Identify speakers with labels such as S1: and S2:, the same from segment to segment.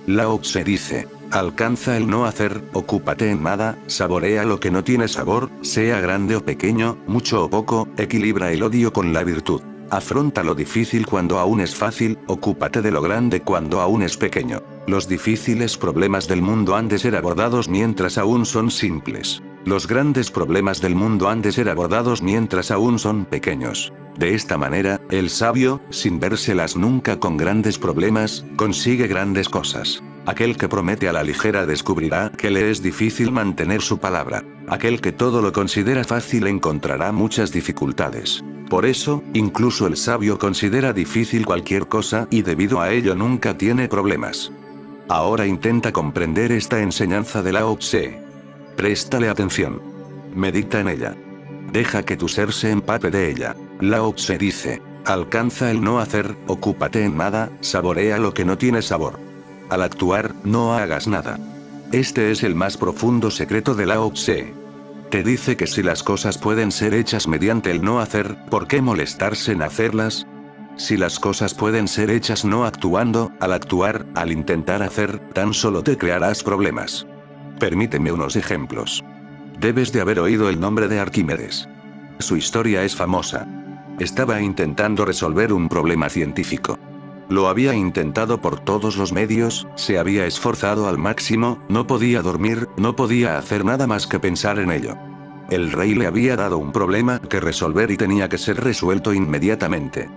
S1: Lao Tse dice: alcanza el no hacer, ocúpate en nada, saborea lo que no tiene sabor, sea grande o pequeño, mucho o poco, equilibra el odio con la virtud. Afronta lo difícil cuando aún es fácil, ocúpate de lo grande cuando aún es pequeño. Los difíciles problemas del mundo han de ser abordados mientras aún son simples. Los grandes problemas del mundo han de ser abordados mientras aún son pequeños. De esta manera, el sabio, sin vérselas nunca con grandes problemas, consigue grandes cosas. Aquel que promete a la ligera descubrirá que le es difícil mantener su palabra. Aquel que todo lo considera fácil encontrará muchas dificultades. Por eso, incluso el sabio considera difícil cualquier cosa y debido a ello nunca tiene problemas. Ahora intenta comprender esta enseñanza de Lao Tse. Préstale atención. Medita en ella. Deja que tu ser se empape de ella. Lao Tse dice: alcanza el no hacer, ocúpate en nada, saborea lo que no tiene sabor. Al actuar, no hagas nada. Este es el más profundo secreto de Lao Tse. Te dice que si las cosas pueden ser hechas mediante el no hacer, ¿por qué molestarse en hacerlas? Si las cosas pueden ser hechas no actuando, al actuar, al intentar hacer, tan solo te crearás problemas. Permíteme unos ejemplos. Debes de haber oído el nombre de Arquímedes. Su historia es famosa. Estaba intentando resolver un problema científico. Lo había intentado por todos los medios, se había esforzado al máximo, no podía dormir, no podía hacer nada más que pensar en ello. El rey le había dado un problema que resolver y tenía que ser resuelto inmediatamente.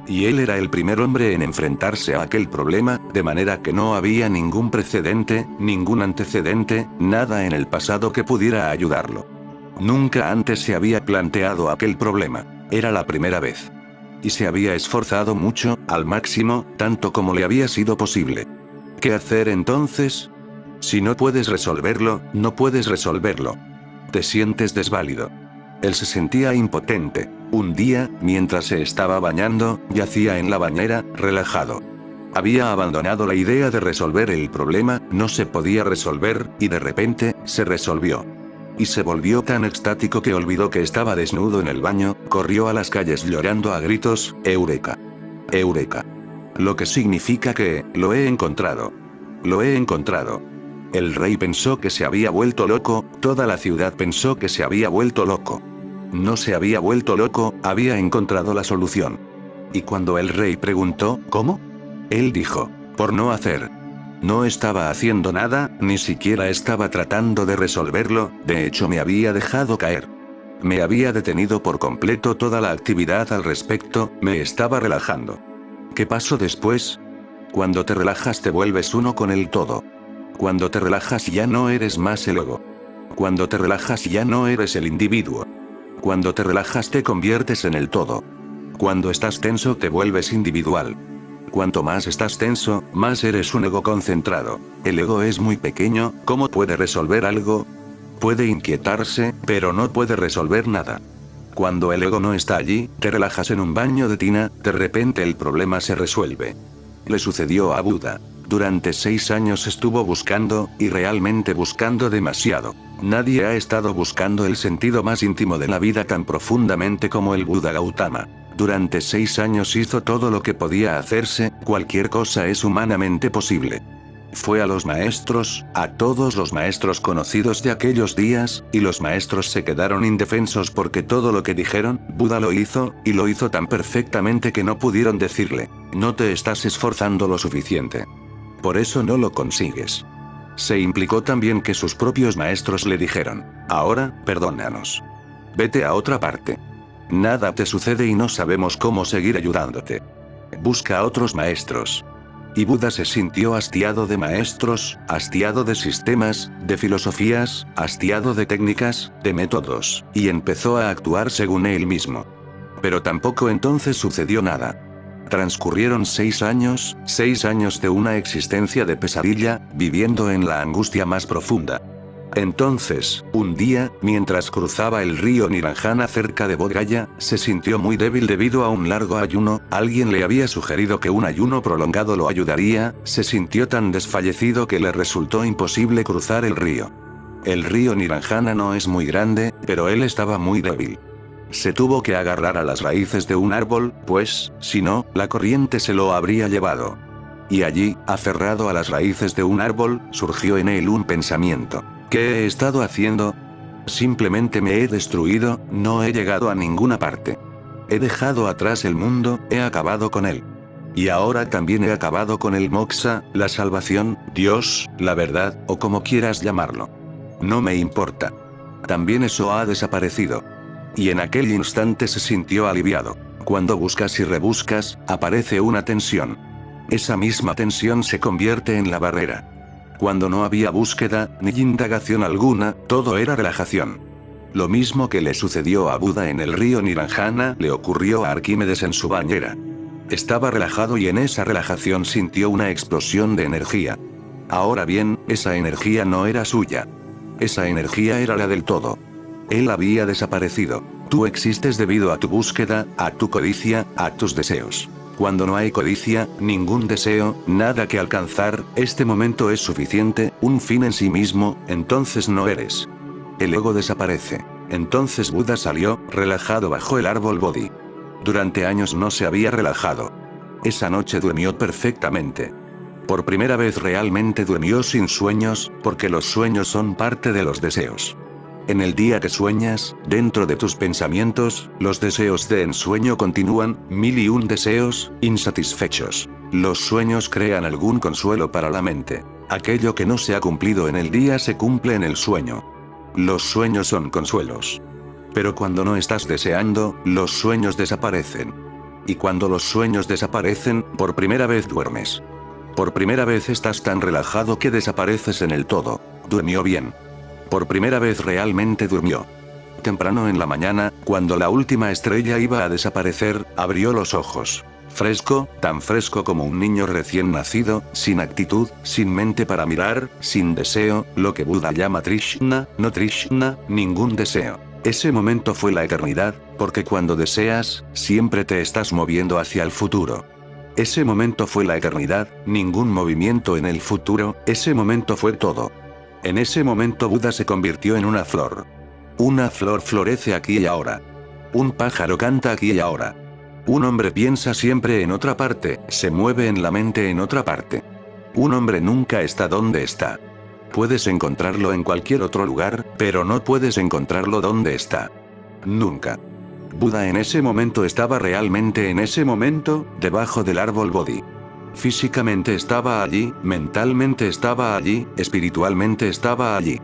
S1: Y él era el primer hombre en enfrentarse a aquel problema, de manera que no había ningún precedente, ningún antecedente, nada en el pasado que pudiera ayudarlo. Nunca antes se había planteado aquel problema, era la primera vez. Y se había esforzado mucho, al máximo, tanto como le había sido posible. ¿Qué hacer entonces? Si no puedes resolverlo, no puedes resolverlo. Te sientes desválido. Él se sentía impotente. Un día, mientras se estaba bañando, yacía en la bañera, relajado. Había abandonado la idea de resolver el problema, no se podía resolver, y de repente, se resolvió. Y se volvió tan extático que olvidó que estaba desnudo en el baño, corrió a las calles llorando a gritos: ¡Eureka! ¡Eureka! Lo que significa que, lo he encontrado. Lo he encontrado. El rey pensó que se había vuelto loco, toda la ciudad pensó que se había vuelto loco. No se había vuelto loco, había encontrado la solución. Y cuando el rey preguntó: ¿cómo? Él dijo: por no hacer. No estaba haciendo nada, ni siquiera estaba tratando de resolverlo, de hecho me había dejado caer. Me había detenido por completo toda la actividad al respecto, me estaba relajando. ¿Qué pasó después? Cuando te relajas te vuelves uno con el todo. Cuando te relajas ya no eres más el ego. Cuando te relajas ya no eres el individuo. Cuando te relajas te conviertes en el todo. Cuando estás tenso te vuelves individual. Cuanto más estás tenso, más eres un ego concentrado. El ego es muy pequeño, ¿cómo puede resolver algo? Puede inquietarse, pero no puede resolver nada. Cuando el ego no está allí, te relajas en un baño de tina, de repente el problema se resuelve. Le sucedió a Buda. Durante 6 años estuvo buscando, y realmente buscando demasiado. Nadie ha estado buscando el sentido más íntimo de la vida tan profundamente como el Buda Gautama. Durante 6 años hizo todo lo que podía hacerse, cualquier cosa es humanamente posible. Fue a los maestros, a todos los maestros conocidos de aquellos días, y los maestros se quedaron indefensos porque todo lo que dijeron, Buda lo hizo, y lo hizo tan perfectamente que no pudieron decirle: no te estás esforzando lo suficiente. Por eso no lo consigues. Se implicó también que sus propios maestros le dijeron: ahora, perdónanos. Vete a otra parte. Nada te sucede y no sabemos cómo seguir ayudándote. Busca a otros maestros. Y Buda se sintió hastiado de maestros, hastiado de sistemas, de filosofías, hastiado de técnicas, de métodos, y empezó a actuar según él mismo. Pero tampoco entonces sucedió nada. Transcurrieron 6 años, 6 años de una existencia de pesadilla, viviendo en la angustia más profunda. Entonces, un día, mientras cruzaba el río Niranjana cerca de Bodh Gaya, se sintió muy débil debido a un largo ayuno, alguien le había sugerido que un ayuno prolongado lo ayudaría, se sintió tan desfallecido que le resultó imposible cruzar el río. El río Niranjana no es muy grande, pero él estaba muy débil. Se tuvo que agarrar a las raíces de un árbol, pues, si no, la corriente se lo habría llevado. Y allí, aferrado a las raíces de un árbol, surgió en él un pensamiento. ¿Qué he estado haciendo? Simplemente me he destruido, no he llegado a ninguna parte. He dejado atrás el mundo, he acabado con él. Y ahora también he acabado con el moksha, la salvación, Dios, la verdad, o como quieras llamarlo. No me importa. También eso ha desaparecido. Y en aquel instante se sintió aliviado. Cuando buscas y rebuscas, aparece una tensión. Esa misma tensión se convierte en la barrera. Cuando no había búsqueda, ni indagación alguna, todo era relajación. Lo mismo que le sucedió a Buda en el río Nirvana, le ocurrió a Arquímedes en su bañera. Estaba relajado y en esa relajación sintió una explosión de energía. Ahora bien, esa energía no era suya. Esa energía era la del todo. Él había desaparecido. Tú existes debido a tu búsqueda, a tu codicia, a tus deseos. Cuando no hay codicia, ningún deseo, nada que alcanzar, este momento es suficiente, un fin en sí mismo, entonces no eres. El ego desaparece. Entonces Buda salió, relajado bajo el árbol Bodhi. Durante años no se había relajado. Esa noche durmió perfectamente. Por primera vez realmente durmió sin sueños, porque los sueños son parte de los deseos. En el día que sueñas, dentro de tus pensamientos, los deseos de ensueño continúan, 1001 deseos, insatisfechos. Los sueños crean algún consuelo para la mente. Aquello que no se ha cumplido en el día se cumple en el sueño. Los sueños son consuelos. Pero cuando no estás deseando, los sueños desaparecen. Y cuando los sueños desaparecen, por primera vez duermes. Por primera vez estás tan relajado que desapareces en el todo. Durmió bien. Por primera vez realmente durmió. Temprano en la mañana, cuando la última estrella iba a desaparecer, abrió los ojos. Fresco, tan fresco como un niño recién nacido, sin actitud, sin mente para mirar, sin deseo, lo que Buda llama Trishna, no Trishna, ningún deseo. Ese momento fue la eternidad, porque cuando deseas, siempre te estás moviendo hacia el futuro. Ese momento fue la eternidad, ningún movimiento en el futuro, ese momento fue todo. En ese momento Buda se convirtió en una flor. Una flor florece aquí y ahora. Un pájaro canta aquí y ahora. Un hombre piensa siempre en otra parte, se mueve en la mente en otra parte. Un hombre nunca está donde está. Puedes encontrarlo en cualquier otro lugar, pero no puedes encontrarlo donde está. Nunca. Buda en ese momento estaba realmente en ese momento, debajo del árbol Bodhi. Físicamente estaba allí, mentalmente estaba allí, espiritualmente estaba allí.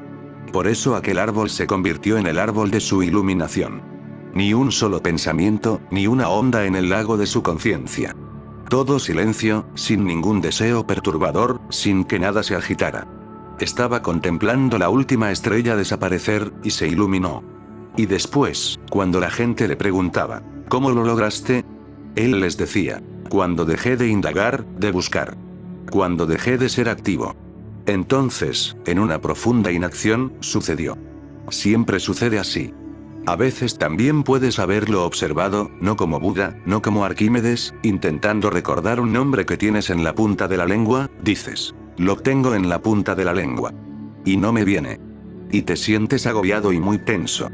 S1: Por eso aquel árbol se convirtió en el árbol de su iluminación. Ni un solo pensamiento, ni una onda en el lago de su conciencia. Todo silencio, sin ningún deseo perturbador, sin que nada se agitara. Estaba contemplando la última estrella desaparecer, y se iluminó. Y después, cuando la gente le preguntaba, ¿cómo lo lograste? Él les decía, cuando dejé de indagar, de buscar. Cuando dejé de ser activo. Entonces, en una profunda inacción, sucedió. Siempre sucede así. A veces también puedes haberlo observado, no como Buda, no como Arquímedes, intentando recordar un nombre que tienes en la punta de la lengua, dices, lo tengo en la punta de la lengua. Y no me viene. Y te sientes agobiado y muy tenso.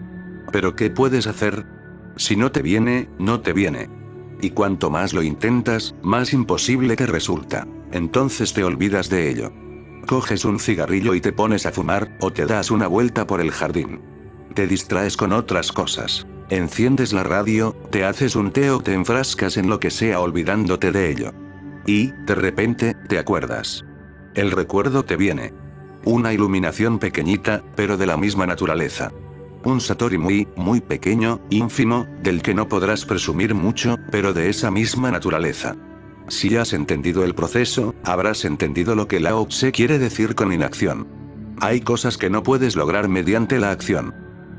S1: ¿Pero qué puedes hacer? Si no te viene, no te viene. Y cuanto más lo intentas, más imposible te resulta. Entonces te olvidas de ello. Coges un cigarrillo y te pones a fumar, o te das una vuelta por el jardín. Te distraes con otras cosas. Enciendes la radio, te haces un té o te enfrascas en lo que sea olvidándote de ello. Y, de repente, te acuerdas. El recuerdo te viene. Una iluminación pequeñita, pero de la misma naturaleza. Un satori muy, muy pequeño, ínfimo, del que no podrás presumir mucho, pero de esa misma naturaleza. Si has entendido el proceso, habrás entendido lo que Lao Tse quiere decir con inacción. Hay cosas que no puedes lograr mediante la acción.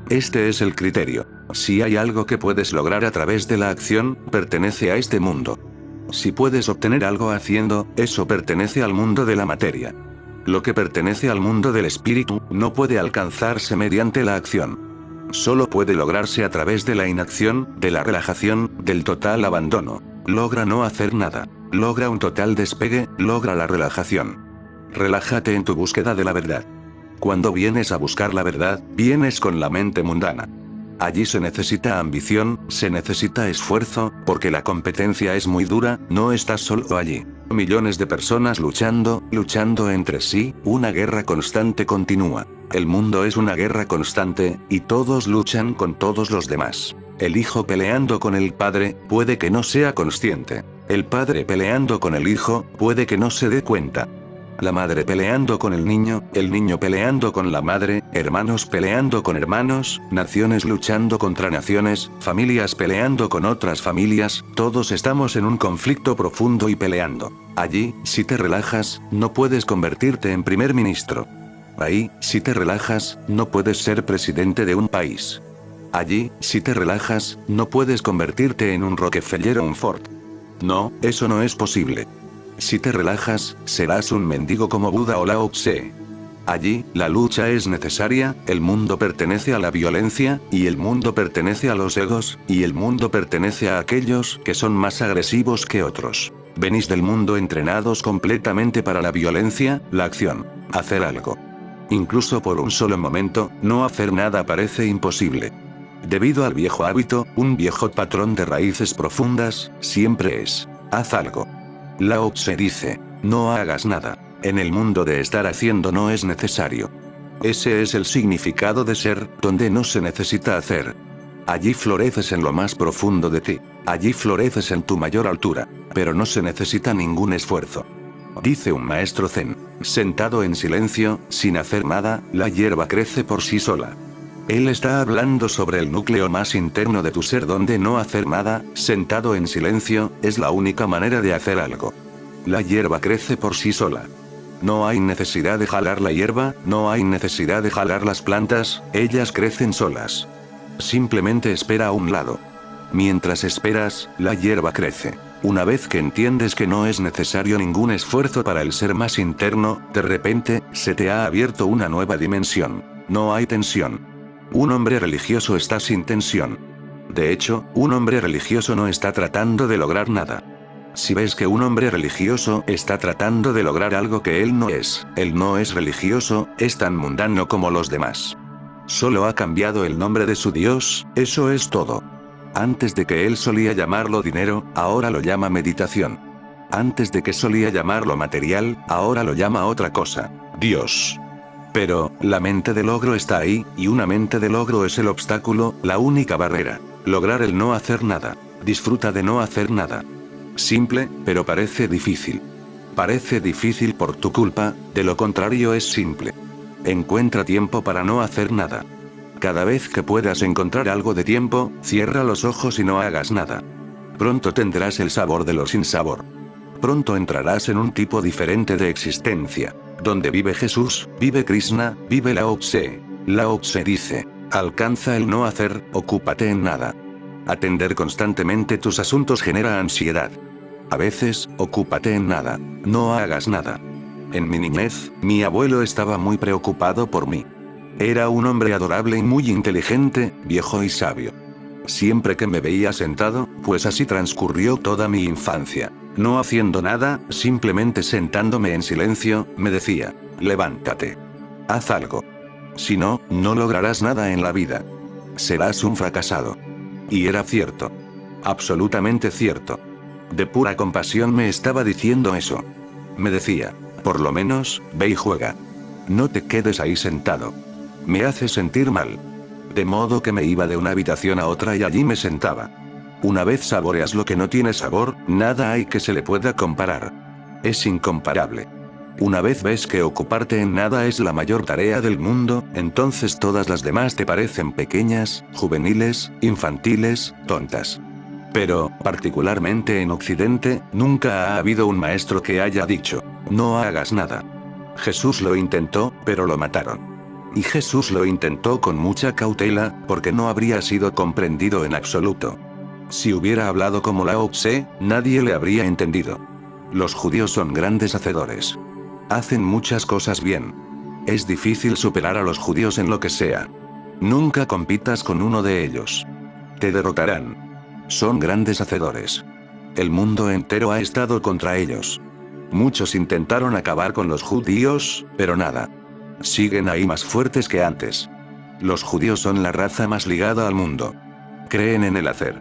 S1: Este es el criterio. Si hay algo que puedes lograr a través de la acción, pertenece a este mundo. Si puedes obtener algo haciendo, eso pertenece al mundo de la materia. Lo que pertenece al mundo del espíritu, no puede alcanzarse mediante la acción. Solo puede lograrse a través de la inacción, de la relajación, del total abandono. Logra no hacer nada. Logra un total despegue, logra la relajación. Relájate en tu búsqueda de la verdad. Cuando vienes a buscar la verdad, vienes con la mente mundana. Allí se necesita ambición, se necesita esfuerzo, porque la competencia es muy dura, no estás solo allí. Millones de personas luchando entre sí, una guerra constante continúa. El mundo es una guerra constante, y todos luchan con todos los demás. El hijo peleando con el padre, puede que no sea consciente. El padre peleando con el hijo, puede que no se dé cuenta. La madre peleando con el niño peleando con la madre, hermanos peleando con hermanos, naciones luchando contra naciones, familias peleando con otras familias, todos estamos en un conflicto profundo y peleando. Allí, si te relajas, no puedes convertirte en primer ministro. Ahí, si te relajas, no puedes ser presidente de un país. Allí, si te relajas, no puedes convertirte en un Rockefeller o un Ford. No, eso no es posible. Si te relajas, serás un mendigo como Buda o Lao Tse. Allí, la lucha es necesaria, el mundo pertenece a la violencia, y el mundo pertenece a los egos, y el mundo pertenece a aquellos que son más agresivos que otros. Venís del mundo entrenados completamente para la violencia, la acción, hacer algo. Incluso por un solo momento, no hacer nada parece imposible. Debido al viejo hábito, un viejo patrón de raíces profundas, siempre es, haz algo. Lao Tse dice, no hagas nada. En el mundo de estar haciendo no es necesario. Ese es el significado de ser, donde no se necesita hacer. Allí floreces en lo más profundo de ti. Allí floreces en tu mayor altura, pero no se necesita ningún esfuerzo. Dice un maestro zen, sentado en silencio, sin hacer nada, la hierba crece por sí sola. Él está hablando sobre el núcleo más interno de tu ser donde no hacer nada, sentado en silencio, es la única manera de hacer algo. La hierba crece por sí sola. No hay necesidad de jalar la hierba, no hay necesidad de jalar las plantas, ellas crecen solas. Simplemente espera a un lado. Mientras esperas, la hierba crece. Una vez que entiendes que no es necesario ningún esfuerzo para el ser más interno, de repente, se te ha abierto una nueva dimensión. No hay tensión. Un hombre religioso está sin tensión. De hecho, un hombre religioso no está tratando de lograr nada. Si ves que un hombre religioso está tratando de lograr algo que él no es religioso, es tan mundano como los demás. Solo ha cambiado el nombre de su Dios, eso es todo. Antes de que él solía llamarlo dinero, ahora lo llama meditación. Antes de que solía llamarlo material, ahora lo llama otra cosa, Dios. Pero, la mente de logro está ahí, y una mente de logro es el obstáculo, la única barrera. Lograr el no hacer nada. Disfruta de no hacer nada. Simple, pero parece difícil. Parece difícil por tu culpa, de lo contrario es simple. Encuentra tiempo para no hacer nada. Cada vez que puedas encontrar algo de tiempo, cierra los ojos y no hagas nada. Pronto tendrás el sabor de lo sin sabor. Pronto entrarás en un tipo diferente de existencia. Donde vive Jesús, vive Krishna, vive Lao Tse. Lao Tse dice, alcanza el no hacer, ocúpate en nada. Atender constantemente tus asuntos genera ansiedad. A veces, ocúpate en nada, no hagas nada. En mi niñez, mi abuelo estaba muy preocupado por mí. Era un hombre adorable y muy inteligente, viejo y sabio. Siempre que me veía sentado, pues así transcurrió toda mi infancia. No haciendo nada, simplemente sentándome en silencio, me decía, levántate. Haz algo. Si no, no lograrás nada en la vida. Serás un fracasado. Y era cierto. Absolutamente cierto. De pura compasión me estaba diciendo eso. Me decía, por lo menos, ve y juega. No te quedes ahí sentado. Me hace sentir mal. De modo que me iba de una habitación a otra y allí me sentaba. Una vez saboreas lo que no tiene sabor, nada hay que se le pueda comparar. Es incomparable. Una vez ves que ocuparte en nada es la mayor tarea del mundo, entonces todas las demás te parecen pequeñas, juveniles, infantiles, tontas. Pero, particularmente en Occidente, nunca ha habido un maestro que haya dicho, no hagas nada. Jesús lo intentó, pero lo mataron. Y Jesús lo intentó con mucha cautela, porque no habría sido comprendido en absoluto. Si hubiera hablado como Lao Tse, nadie le habría entendido. Los judíos son grandes hacedores. Hacen muchas cosas bien. Es difícil superar a los judíos en lo que sea. Nunca compitas con uno de ellos. Te derrotarán. Son grandes hacedores. El mundo entero ha estado contra ellos. Muchos intentaron acabar con los judíos, pero nada. Siguen ahí más fuertes que antes. Los judíos son la raza más ligada al mundo. Creen en el hacer.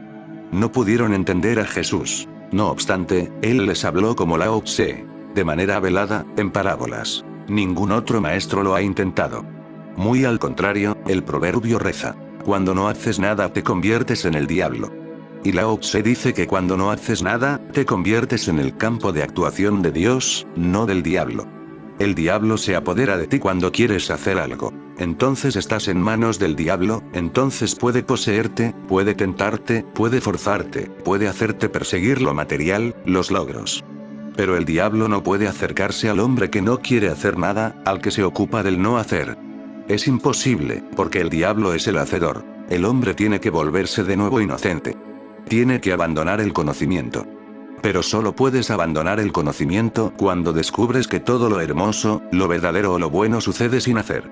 S1: No pudieron entender a Jesús. No obstante, él les habló como Lao Tse, de manera velada, en parábolas. Ningún otro maestro lo ha intentado. Muy al contrario, el proverbio reza: cuando no haces nada te conviertes en el diablo. Y Lao Tse dice que cuando no haces nada, te conviertes en el campo de actuación de Dios, no del diablo. El diablo se apodera de ti cuando quieres hacer algo. Entonces estás en manos del diablo, entonces puede poseerte, puede tentarte, puede forzarte, puede hacerte perseguir lo material, los logros. Pero el diablo no puede acercarse al hombre que no quiere hacer nada, al que se ocupa del no hacer. Es imposible, porque el diablo es el hacedor. El hombre tiene que volverse de nuevo inocente. Tiene que abandonar el conocimiento. Pero solo puedes abandonar el conocimiento cuando descubres que todo lo hermoso, lo verdadero o lo bueno sucede sin hacer.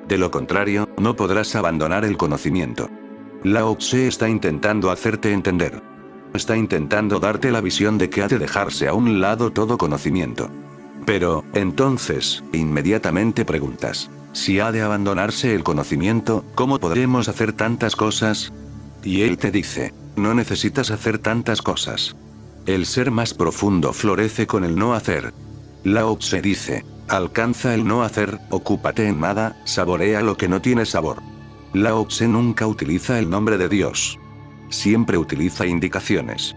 S1: De lo contrario, no podrás abandonar el conocimiento. Lao Tse está intentando hacerte entender. Está intentando darte la visión de que ha de dejarse a un lado todo conocimiento. Pero, entonces, inmediatamente preguntas: si ha de abandonarse el conocimiento, ¿cómo podremos hacer tantas cosas? Y él te dice: no necesitas hacer tantas cosas. El ser más profundo florece con el no hacer. Lao Tse dice: alcanza el no hacer, ocúpate en nada, saborea lo que no tiene sabor. Lao Tse nunca utiliza el nombre de Dios. Siempre utiliza indicaciones.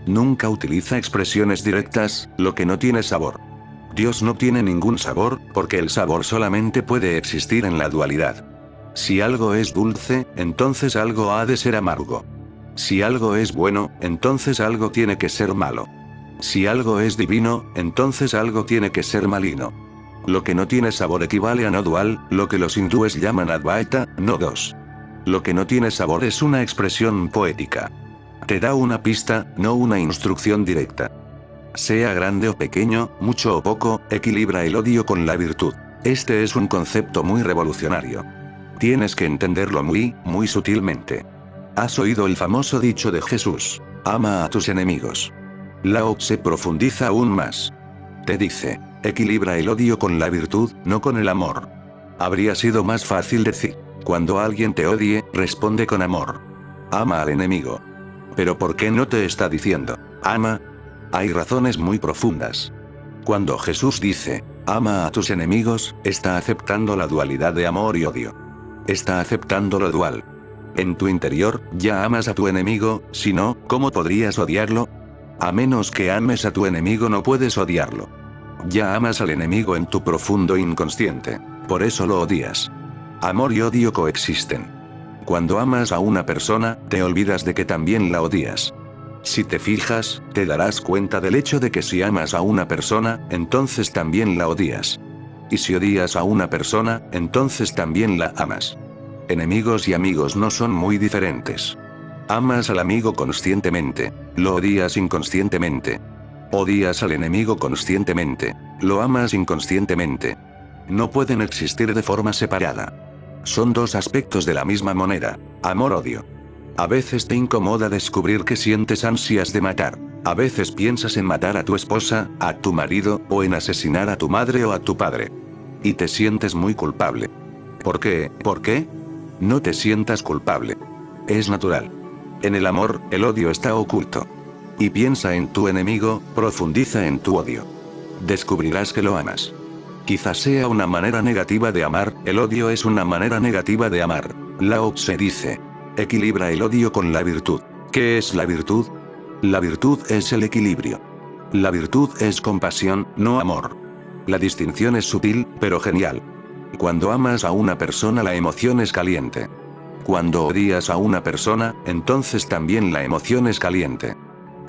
S1: Nunca utiliza expresiones directas, lo que no tiene sabor. Dios no tiene ningún sabor, porque el sabor solamente puede existir en la dualidad. Si algo es dulce, entonces algo ha de ser amargo. Si algo es bueno, entonces algo tiene que ser malo. Si algo es divino, entonces algo tiene que ser maligno. Lo que no tiene sabor equivale a no dual, lo que los hindúes llaman Advaita, no dos. Lo que no tiene sabor es una expresión poética. Te da una pista, no una instrucción directa. Sea grande o pequeño, mucho o poco, equilibra el odio con la virtud. Este es un concepto muy revolucionario. Tienes que entenderlo muy, muy sutilmente. ¿Has oído el famoso dicho de Jesús? Ama a tus enemigos. Lao Tse profundiza aún más. Te dice: equilibra el odio con la virtud, no con el amor. Habría sido más fácil decir: cuando alguien te odie, responde con amor. Ama al enemigo. Pero ¿por qué no te está diciendo: ama? Hay razones muy profundas. Cuando Jesús dice: ama a tus enemigos, está aceptando la dualidad de amor y odio. Está aceptando lo dual. En tu interior, ya amas a tu enemigo, si no, ¿cómo podrías odiarlo? A menos que ames a tu enemigo no puedes odiarlo. Ya amas al enemigo en tu profundo inconsciente. Por eso lo odias. Amor y odio coexisten. Cuando amas a una persona, te olvidas de que también la odias. Si te fijas, te darás cuenta del hecho de que si amas a una persona, entonces también la odias. Y si odias a una persona, entonces también la amas. Enemigos y amigos no son muy diferentes. Amas al amigo conscientemente, lo odias inconscientemente. Odias al enemigo conscientemente, lo amas inconscientemente. No pueden existir de forma separada. Son dos aspectos de la misma moneda: amor-odio. A veces te incomoda descubrir que sientes ansias de matar. A veces piensas en matar a tu esposa, a tu marido, o en asesinar a tu madre o a tu padre. Y te sientes muy culpable. ¿Por qué? ¿Por qué? No te sientas culpable. Es natural. En el amor, el odio está oculto. Y piensa en tu enemigo, profundiza en tu odio. Descubrirás que lo amas. Quizás sea una manera negativa de amar, el odio es una manera negativa de amar. Lao Tse dice: equilibra el odio con la virtud. ¿Qué es la virtud? La virtud es el equilibrio. La virtud es compasión, no amor. La distinción es sutil, pero genial. Cuando amas a una persona la emoción es caliente. Cuando odias a una persona, entonces también la emoción es caliente.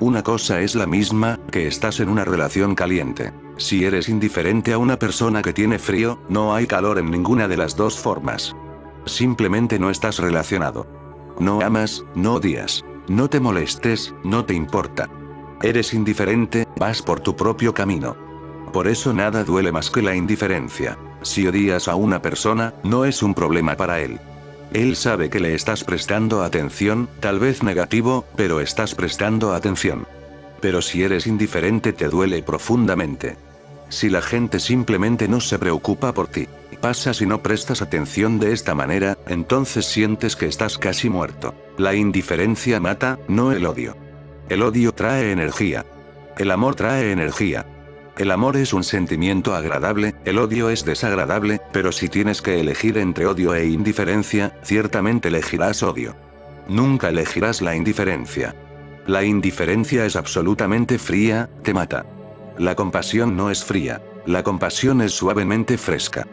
S1: Una cosa es la misma, que estás en una relación caliente. Si eres indiferente a una persona que tiene frío, no hay calor en ninguna de las dos formas. Simplemente no estás relacionado. No amas, no odias. No te molestes, no te importa. Eres indiferente, vas por tu propio camino. Por eso nada duele más que la indiferencia. Si odias a una persona, no es un problema para él. Él sabe que le estás prestando atención, tal vez negativo, pero estás prestando atención. Pero si eres indiferente te duele profundamente. Si la gente simplemente no se preocupa por ti, pasa si no prestas atención de esta manera, entonces sientes que estás casi muerto. La indiferencia mata, no el odio. El odio trae energía. El amor trae energía. El amor es un sentimiento agradable, el odio es desagradable, pero si tienes que elegir entre odio e indiferencia, ciertamente elegirás odio. Nunca elegirás la indiferencia. La indiferencia es absolutamente fría, te mata. La compasión no es fría, la compasión es suavemente fresca.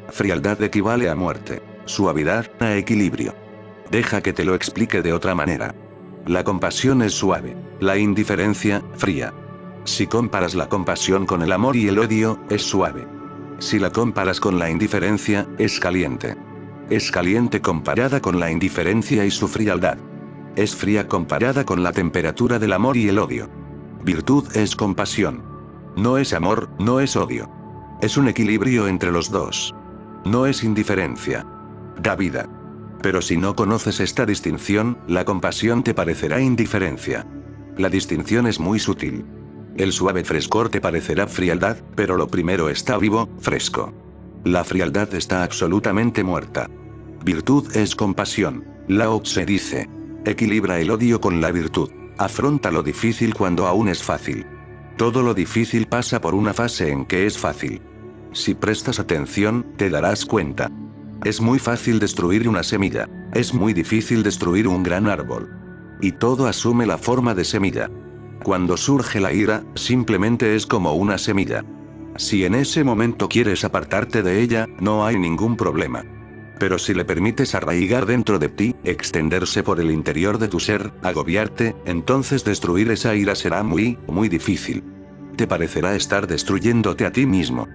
S1: Frialdad equivale a muerte, suavidad a equilibrio. Deja que te lo explique de otra manera. La compasión es suave, la indiferencia, fría. Si comparas la compasión con el amor y el odio, es suave. Si la comparas con la indiferencia, es caliente. Es caliente comparada con la indiferencia y su frialdad. Es fría comparada con la temperatura del amor y el odio. Virtud es compasión. No es amor, no es odio. Es un equilibrio entre los dos. No es indiferencia. Da vida. Pero si no conoces esta distinción, la compasión te parecerá indiferencia. La distinción es muy sutil. El suave frescor te parecerá frialdad, pero lo primero está vivo, fresco. La frialdad está absolutamente muerta. Virtud es compasión. Lao Tse dice: equilibra el odio con la virtud. Afronta lo difícil cuando aún es fácil. Todo lo difícil pasa por una fase en que es fácil. Si prestas atención, te darás cuenta. Es muy fácil destruir una semilla. Es muy difícil destruir un gran árbol. Y todo asume la forma de semilla. Cuando surge la ira, simplemente es como una semilla. Si en ese momento quieres apartarte de ella, no hay ningún problema. Pero si le permites arraigar dentro de ti, extenderse por el interior de tu ser, agobiarte, entonces destruir esa ira será muy difícil. Te parecerá estar destruyéndote a ti mismo.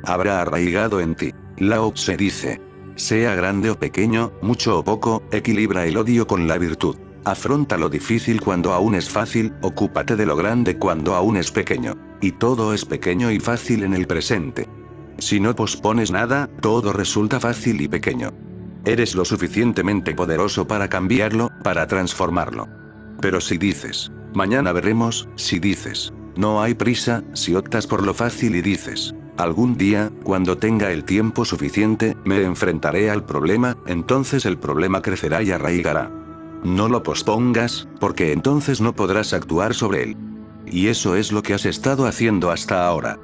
S1: Habrá arraigado en ti. Lao Tse dice: sea grande o pequeño, mucho o poco, equilibra el odio con la virtud. Afronta lo difícil cuando aún es fácil, ocúpate de lo grande cuando aún es pequeño. Y todo es pequeño y fácil en el presente. Si no pospones nada, todo resulta fácil y pequeño. Eres lo suficientemente poderoso para cambiarlo, para transformarlo. Pero si dices, mañana veremos, si dices, no hay prisa, si optas por lo fácil y dices, algún día, cuando tenga el tiempo suficiente, me enfrentaré al problema, entonces el problema crecerá y arraigará. No lo pospongas, porque entonces no podrás actuar sobre él. Y eso es lo que has estado haciendo hasta ahora.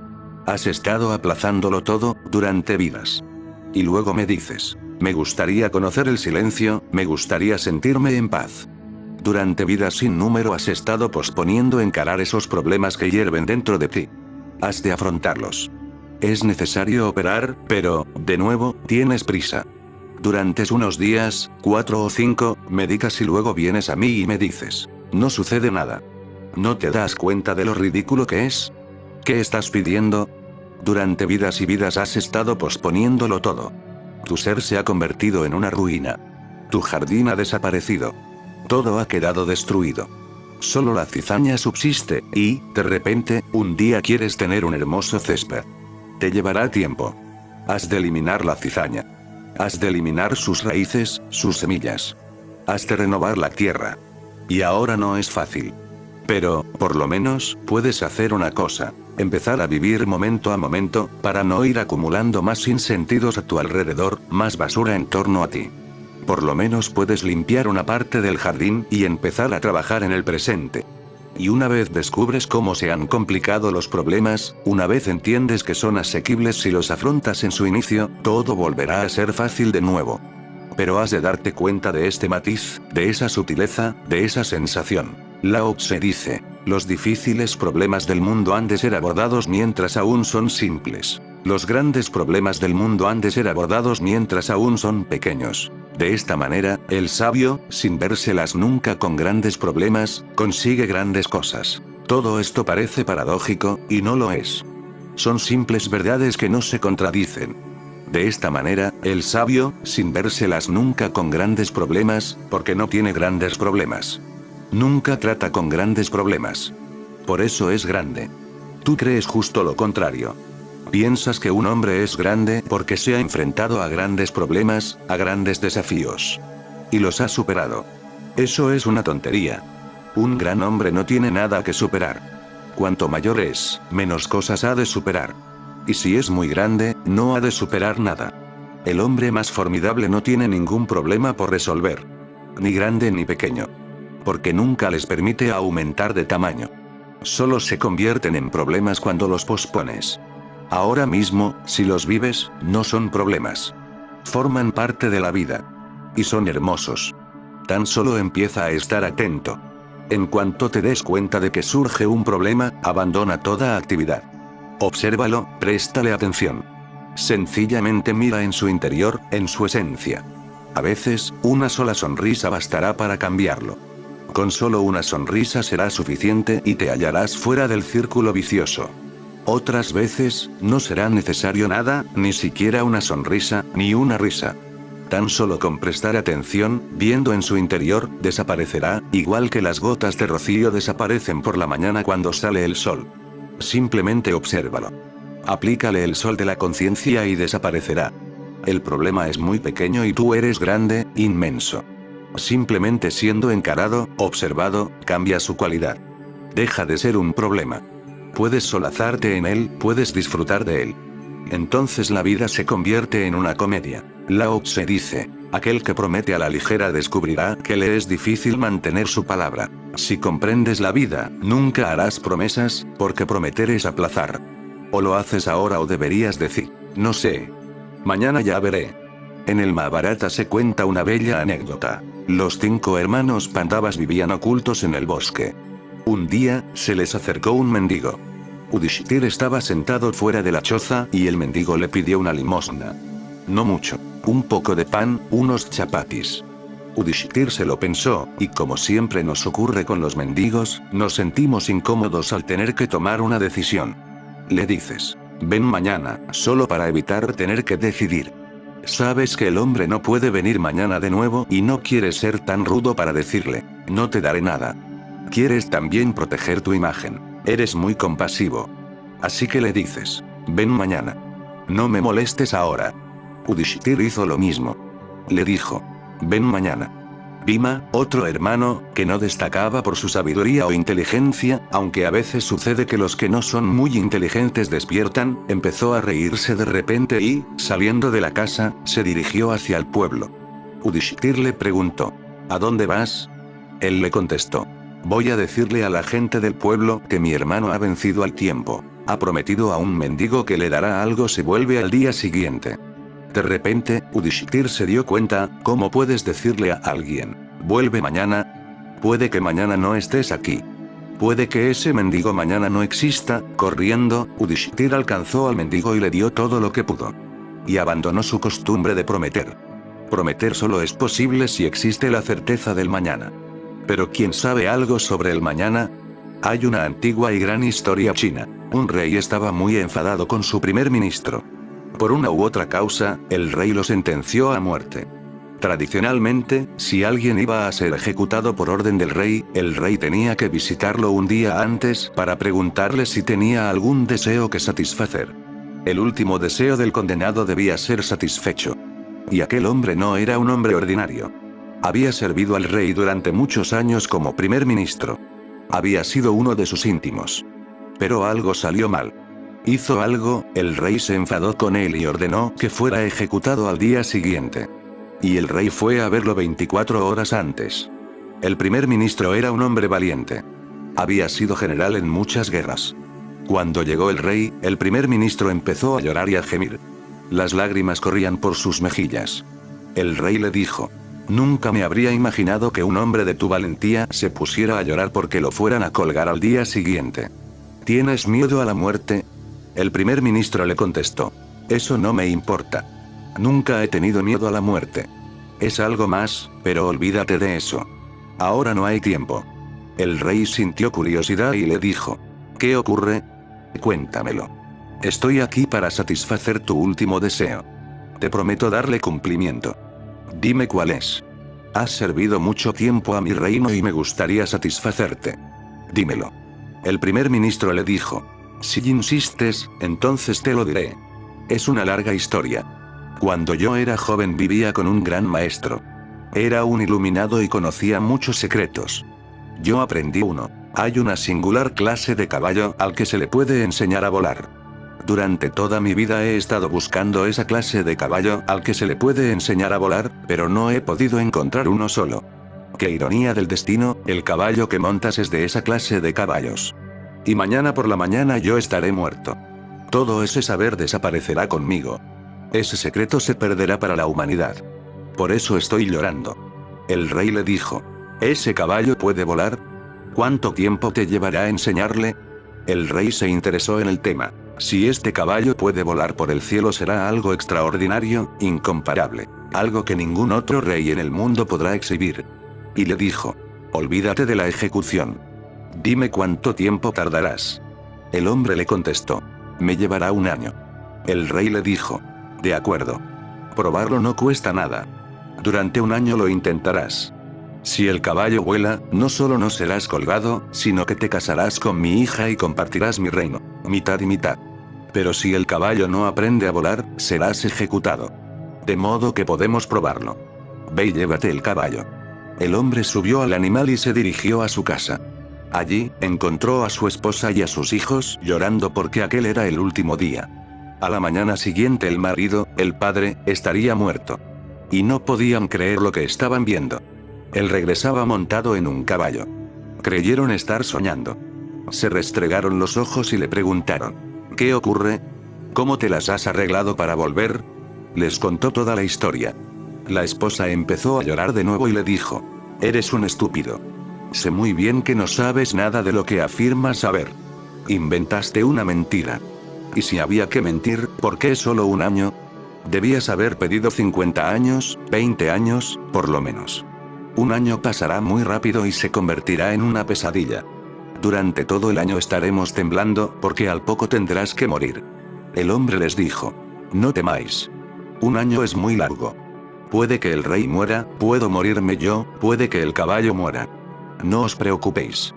S1: Has estado aplazándolo todo, durante vidas. Y luego me dices, me gustaría conocer el silencio, me gustaría sentirme en paz. Durante vidas sin número has estado posponiendo encarar esos problemas que hierven dentro de ti. Has de afrontarlos. Es necesario operar, pero, de nuevo, tienes prisa. Durante unos días, 4 o 5, meditas y luego vienes a mí y me dices, no sucede nada. ¿No te das cuenta de lo ridículo que es? ¿Qué estás pidiendo? Durante vidas y vidas has estado posponiéndolo todo. Tu ser se ha convertido en una ruina. Tu jardín ha desaparecido. Todo ha quedado destruido. Solo la cizaña subsiste, y, de repente, un día quieres tener un hermoso césped. Te llevará tiempo. Has de eliminar la cizaña. Has de eliminar sus raíces, sus semillas. Has de renovar la tierra. Y ahora no es fácil. Pero, por lo menos, puedes hacer una cosa. Empezar a vivir momento a momento, para no ir acumulando más sinsentidos a tu alrededor, más basura en torno a ti. Por lo menos puedes limpiar una parte del jardín y empezar a trabajar en el presente. Y una vez descubres cómo se han complicado los problemas, una vez entiendes que son asequibles si los afrontas en su inicio, todo volverá a ser fácil de nuevo. Pero has de darte cuenta de este matiz, de esa sutileza, de esa sensación. Lao Tse dice, los difíciles problemas del mundo han de ser abordados mientras aún son simples. Los grandes problemas del mundo han de ser abordados mientras aún son pequeños. De esta manera, el sabio, sin vérselas nunca con grandes problemas, consigue grandes cosas. Todo esto parece paradójico, y no lo es. Son simples verdades que no se contradicen. De esta manera, el sabio, sin vérselas nunca con grandes problemas, porque no tiene grandes problemas. Nunca trata con grandes problemas. Por eso es grande. Tú crees justo lo contrario. Piensas que un hombre es grande porque se ha enfrentado a grandes problemas, a grandes desafíos. Y los ha superado. Eso es una tontería. Un gran hombre no tiene nada que superar. Cuanto mayor es, menos cosas ha de superar. Y si es muy grande, no ha de superar nada. El hombre más formidable no tiene ningún problema por resolver. Ni grande ni pequeño. Porque nunca les permite aumentar de tamaño. Solo se convierten en problemas cuando los pospones. Ahora mismo, si los vives, no son problemas. Forman parte de la vida. Y son hermosos. Tan solo empieza a estar atento. En cuanto te des cuenta de que surge un problema, abandona toda actividad. Obsérvalo, préstale atención. Sencillamente mira en su interior, en su esencia. A veces, una sola sonrisa bastará para cambiarlo. Con solo una sonrisa será suficiente y te hallarás fuera del círculo vicioso. Otras veces, no será necesario nada, ni siquiera una sonrisa, ni una risa. Tan solo con prestar atención, viendo en su interior, desaparecerá, igual que las gotas de rocío desaparecen por la mañana cuando sale el sol. Simplemente obsérvalo. Aplícale el sol de la conciencia y desaparecerá. El problema es muy pequeño y tú eres grande, inmenso. Simplemente siendo encarado, observado, cambia su cualidad. Deja de ser un problema. Puedes solazarte en él, puedes disfrutar de él. Entonces la vida se convierte en una comedia. Lao Tse dice, aquel que promete a la ligera descubrirá que le es difícil mantener su palabra. Si comprendes la vida, nunca harás promesas, porque prometer es aplazar. O lo haces ahora o deberías decir, no sé. Mañana ya veré. En el Mahabharata se cuenta una bella anécdota. Los 5 hermanos Pandavas vivían ocultos en el bosque. Un día, se les acercó un mendigo. Udishthir estaba sentado fuera de la choza y el mendigo le pidió una limosna. No mucho. Un poco de pan, unos chapatis. Udishthir se lo pensó, y como siempre nos ocurre con los mendigos, nos sentimos incómodos al tener que tomar una decisión. Le dices, ven mañana, solo para evitar tener que decidir. Sabes que el hombre no puede venir mañana de nuevo y no quieres ser tan rudo para decirle, no te daré nada. Quieres también proteger tu imagen. Eres muy compasivo. Así que le dices, ven mañana. No me molestes ahora. Udishthir hizo lo mismo. Le dijo, ven mañana. Bhima, otro hermano, que no destacaba por su sabiduría o inteligencia, aunque a veces sucede que los que no son muy inteligentes despiertan, empezó a reírse de repente y, saliendo de la casa, se dirigió hacia el pueblo. Udishthir le preguntó, ¿a dónde vas? Él le contestó, voy a decirle a la gente del pueblo que mi hermano ha vencido al tiempo. Ha prometido a un mendigo que le dará algo si vuelve al día siguiente. De repente, Udishthir se dio cuenta, ¿cómo puedes decirle a alguien, vuelve mañana? Puede que mañana no estés aquí. Puede que ese mendigo mañana no exista. Corriendo, Udishthir alcanzó al mendigo y le dio todo lo que pudo. Y abandonó su costumbre de prometer. Prometer solo es posible si existe la certeza del mañana. Pero ¿quién sabe algo sobre el mañana? Hay una antigua y gran historia china. Un rey estaba muy enfadado con su primer ministro. Por una u otra causa, el rey lo sentenció a muerte. Tradicionalmente, si alguien iba a ser ejecutado por orden del rey, el rey tenía que visitarlo un día antes para preguntarle si tenía algún deseo que satisfacer. El último deseo del condenado debía ser satisfecho. Y aquel hombre no era un hombre ordinario. Había servido al rey durante muchos años como primer ministro. Había sido uno de sus íntimos. Pero algo salió mal. Hizo algo, el rey se enfadó con él y ordenó que fuera ejecutado al día siguiente. Y el rey fue a verlo 24 horas antes. El primer ministro era un hombre valiente. Había sido general en muchas guerras. Cuando llegó el rey, el primer ministro empezó a llorar y a gemir. Las lágrimas corrían por sus mejillas. El rey le dijo, nunca me habría imaginado que un hombre de tu valentía se pusiera a llorar porque lo fueran a colgar al día siguiente. ¿Tienes miedo a la muerte? El primer ministro le contestó, eso no me importa. Nunca he tenido miedo a la muerte. Es algo más, pero olvídate de eso. Ahora no hay tiempo. El rey sintió curiosidad y le dijo, ¿qué ocurre? Cuéntamelo. Estoy aquí para satisfacer tu último deseo. Te prometo darle cumplimiento. Dime cuál es. Has servido mucho tiempo a mi reino y me gustaría satisfacerte. Dímelo. El primer ministro le dijo, si insistes, entonces te lo diré. Es una larga historia. Cuando yo era joven vivía con un gran maestro. Era un iluminado y conocía muchos secretos. Yo aprendí uno. Hay una singular clase de caballo al que se le puede enseñar a volar. Durante toda mi vida he estado buscando esa clase de caballo al que se le puede enseñar a volar, pero no he podido encontrar uno solo. Qué ironía del destino, el caballo que montas es de esa clase de caballos. Y mañana por la mañana yo estaré muerto. Todo ese saber desaparecerá conmigo. Ese secreto se perderá para la humanidad. Por eso estoy llorando. El rey le dijo: ¿Ese caballo puede volar? ¿Cuánto tiempo te llevará a enseñarle? El rey se interesó en el tema. Si este caballo puede volar por el cielo será algo extraordinario, incomparable. Algo que ningún otro rey en el mundo podrá exhibir. Y le dijo: olvídate de la ejecución. Dime cuánto tiempo tardarás. El hombre le contestó: me llevará 1 año. El rey le dijo: de acuerdo. Probarlo no cuesta nada. Durante 1 año lo intentarás. Si el caballo vuela, no solo no serás colgado, sino que te casarás con mi hija y compartirás mi reino, mitad y mitad. Pero si el caballo no aprende a volar, serás ejecutado. De modo que podemos probarlo. Ve y llévate el caballo. El hombre subió al animal y se dirigió a su casa. Allí, encontró a su esposa y a sus hijos llorando porque aquel era el último día. A la mañana siguiente el marido, el padre, estaría muerto. Y no podían creer lo que estaban viendo. Él regresaba montado en un caballo. Creyeron estar soñando. Se restregaron los ojos y le preguntaron: ¿qué ocurre? ¿Cómo te las has arreglado para volver? Les contó toda la historia. La esposa empezó a llorar de nuevo y le dijo: eres un estúpido. Sé muy bien que no sabes nada de lo que afirmas saber. Inventaste una mentira. Y si había que mentir, ¿por qué solo 1 año? Debías haber pedido 50 años, 20 años, por lo menos. 1 año pasará muy rápido y se convertirá en una pesadilla. Durante todo el año estaremos temblando, porque al poco tendrás que morir. El hombre les dijo: no temáis. 1 año es muy largo. Puede que el rey muera, puedo morirme yo, puede que el caballo muera. No os preocupéis.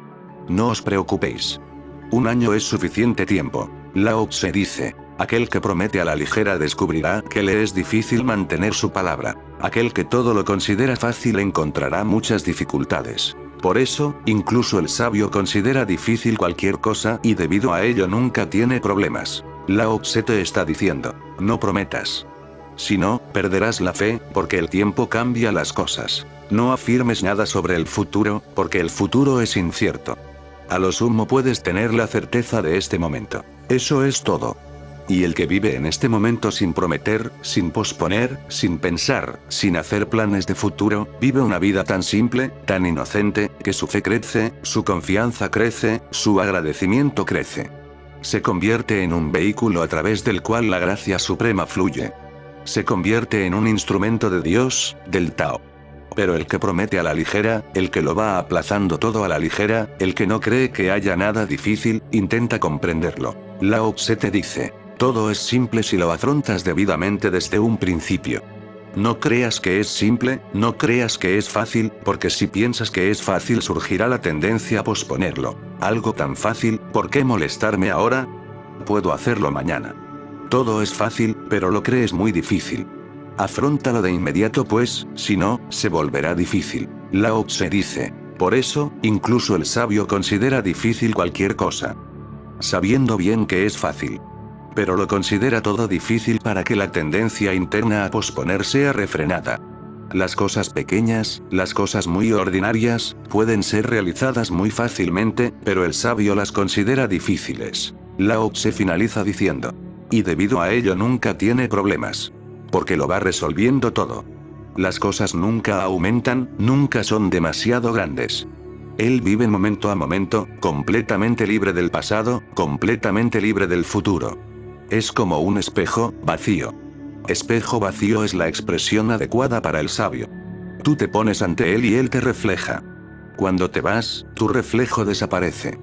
S1: No os preocupéis. 1 año es suficiente tiempo. Lao Tse dice: aquel que promete a la ligera descubrirá que le es difícil mantener su palabra. Aquel que todo lo considera fácil encontrará muchas dificultades. Por eso, incluso el sabio considera difícil cualquier cosa y debido a ello nunca tiene problemas. Lao Tse te está diciendo: no prometas. Si no, perderás la fe, porque el tiempo cambia las cosas. No afirmes nada sobre el futuro, porque el futuro es incierto. A lo sumo puedes tener la certeza de este momento. Eso es todo. Y el que vive en este momento sin prometer, sin posponer, sin pensar, sin hacer planes de futuro, vive una vida tan simple, tan inocente, que su fe crece, su confianza crece, su agradecimiento crece. Se convierte en un vehículo a través del cual la gracia suprema fluye. Se convierte en un instrumento de Dios, del Tao. Pero el que promete a la ligera, el que lo va aplazando todo a la ligera, el que no cree que haya nada difícil, intenta comprenderlo. Lao Tse te dice: todo es simple si lo afrontas debidamente desde un principio. No creas que es simple, no creas que es fácil, porque si piensas que es fácil surgirá la tendencia a posponerlo. Algo tan fácil, ¿por qué molestarme ahora? Puedo hacerlo mañana. Todo es fácil, pero lo crees muy difícil. Afróntalo de inmediato pues, si no, se volverá difícil. Lao Tse dice: por eso, incluso el sabio considera difícil cualquier cosa, sabiendo bien que es fácil. Pero lo considera todo difícil para que la tendencia interna a posponer sea refrenada. Las cosas pequeñas, las cosas muy ordinarias, pueden ser realizadas muy fácilmente, pero el sabio las considera difíciles. Lao Tse finaliza diciendo: y debido a ello nunca tiene problemas. Porque lo va resolviendo todo. Las cosas nunca aumentan, nunca son demasiado grandes. Él vive momento a momento, completamente libre del pasado, completamente libre del futuro. Es como un espejo, vacío. Espejo vacío es la expresión adecuada para el sabio. Tú te pones ante él y él te refleja. Cuando te vas, tu reflejo desaparece.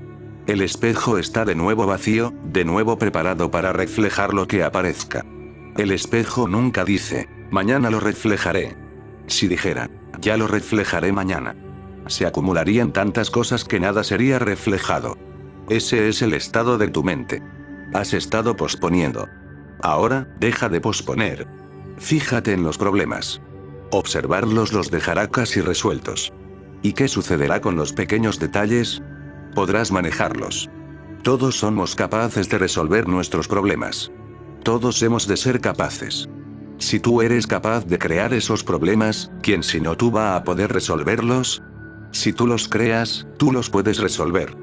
S1: El espejo está de nuevo vacío, de nuevo preparado para reflejar lo que aparezca. El espejo nunca dice: mañana lo reflejaré. Si dijera: ya lo reflejaré mañana, se acumularían tantas cosas que nada sería reflejado. Ese es el estado de tu mente. Has estado posponiendo. Ahora, deja de posponer. Fíjate en los problemas. Observarlos los dejará casi resueltos. ¿Y qué sucederá con los pequeños detalles? Podrás manejarlos. Todos somos capaces de resolver nuestros problemas. Todos hemos de ser capaces. Si tú eres capaz de crear esos problemas, ¿quién sino tú va a poder resolverlos? Si tú los creas, tú los puedes resolver.